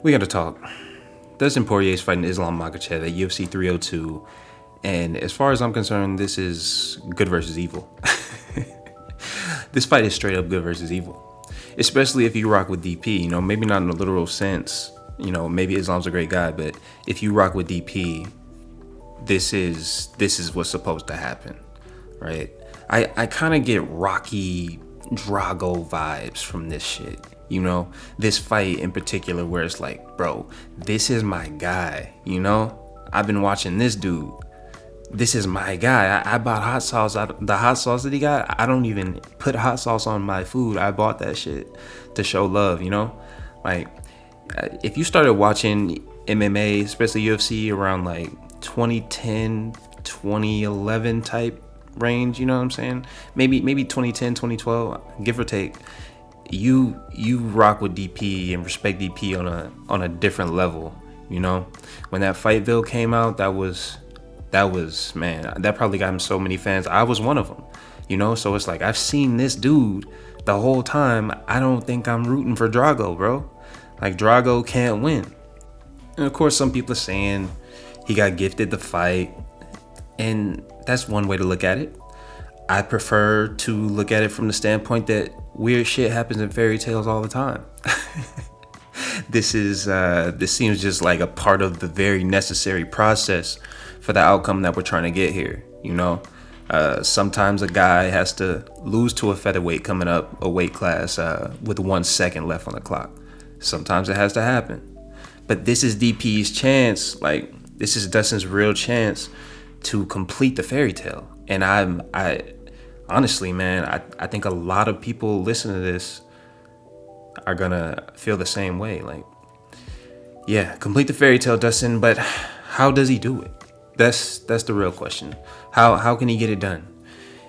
We got to talk. Dustin Poirier is fighting Islam Makhachev at UFC 302. And as far as I'm concerned, this is good versus evil. This fight is straight up good versus evil. Especially if you rock with DP, maybe not in a literal sense. Maybe Islam's a great guy, but if you rock with DP, this is what's supposed to happen, right? I kind of get Rocky Drago vibes from this shit. This fight in particular where it's like, bro, this is my guy, I've been watching this dude. This is my guy. I bought hot sauce. The hot sauce that he got, I don't even put hot sauce on my food. I bought that shit to show love, Like, if you started watching MMA, especially UFC, around like 2010, 2011 type range, you know what I'm saying? Maybe 2010, 2012, give or take. You rock with DP and respect DP on a different level, When that Fightville came out, that was man, that probably got him so many fans. I was one of them, So it's like, I've seen this dude the whole time. I don't think I'm rooting for Drago, bro. Like, Drago can't win. And of course, some people are saying he got gifted the fight, and that's one way to look at it. I prefer to look at it from the standpoint that weird shit happens in fairy tales all the time. This seems just like a part of the very necessary process for the outcome that we're trying to get here. Sometimes a guy has to lose to a featherweight coming up a weight class with 1 second left on the clock. Sometimes it has to happen. But this is DP's chance. Like, this is Dustin's real chance to complete the fairy tale. And I honestly, man, I think a lot of people listening to this are gonna feel the same way. Like, yeah, complete the fairy tale, Dustin, but how does he do it? That's the real question. How can he get it done?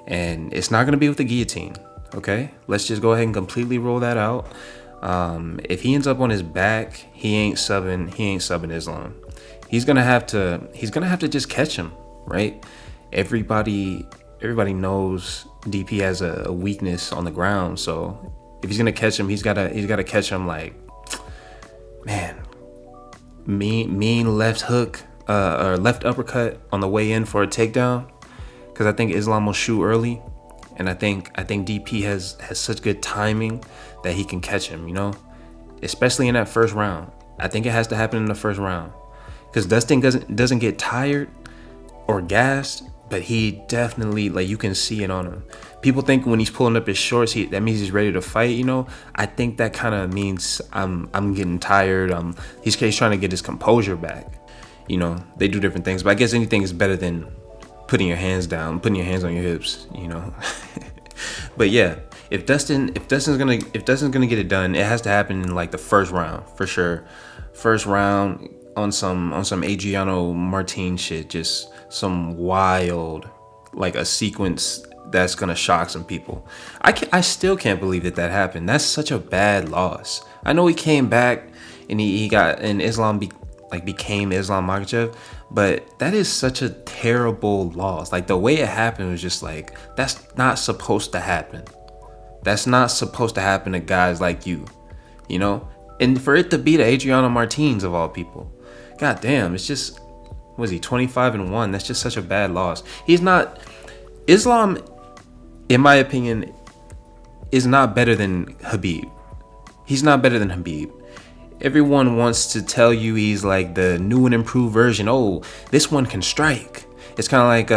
And it's not gonna be with the guillotine, okay? Let's just go ahead and completely roll that out. If he ends up on his back, he ain't subbing Islam. He's gonna have to just catch him, right? Everybody knows DP has a weakness on the ground, so if he's gonna catch him, he's gotta catch him like, man, mean left hook or left uppercut on the way in for a takedown, because I think Islam will shoot early, and I think DP has such good timing that he can catch him, especially in that first round. I think it has to happen in the first round, because Dustin doesn't get tired or gassed, but he definitely, like, you can see it on him. People think when he's pulling up his shorts, that means he's ready to fight. I think that kind of means I'm getting tired. He's trying to get his composure back. They do different things, but I guess anything is better than putting your hands down, putting your hands on your hips. But yeah, if Dustin's gonna get it done, it has to happen in like the first round for sure. First round on some Adriano Martin shit, just some wild, like a sequence that's gonna shock some people. I still can't believe that happened. That's such a bad loss. I know he came back and he got, and Islam became Islam Makhachev, but that is such a terrible loss. Like, the way it happened was just like, that's not supposed to happen. That's not supposed to happen to guys like you, and for it to be the Adriano Martins of all people, god damn, it's just, was he 25-1? That's just such a bad loss. Islam, in my opinion, is not better than Khabib. He's not better than Khabib. Everyone wants to tell you he's like the new and improved version. Oh, this one can strike. It's kind of like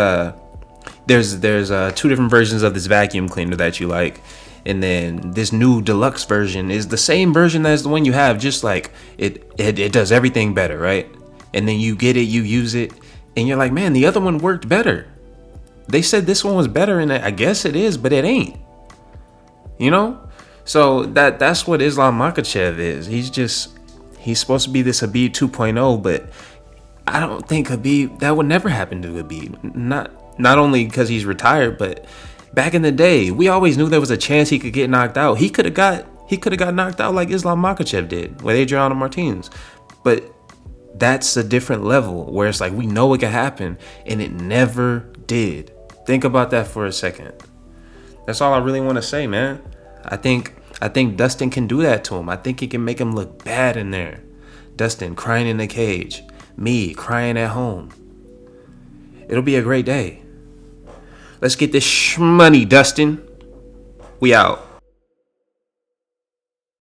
there's two different versions of this vacuum cleaner that you like, and then this new deluxe version is the same version as the one you have, just like it does everything better, right? And then you get it, you use it, and you're like, man, the other one worked better. They said this one was better, and I guess it is, but it ain't. So that's what Islam Makhachev is. He's supposed to be this Khabib 2.0, but I don't think Khabib, that would never happen to Khabib. Not only because he's retired, but back in the day, we always knew there was a chance he could get knocked out. He could have got knocked out like Islam Makhachev did with Adriano Martins. But that's a different level where it's like, we know it could happen, and it never did. Think about that for a second. That's all I really want to say, man. I think Dustin can do that to him. I think he can make him look bad in there. Dustin crying in the cage. Me crying at home. It'll be a great day. Let's get this money, Dustin. We out.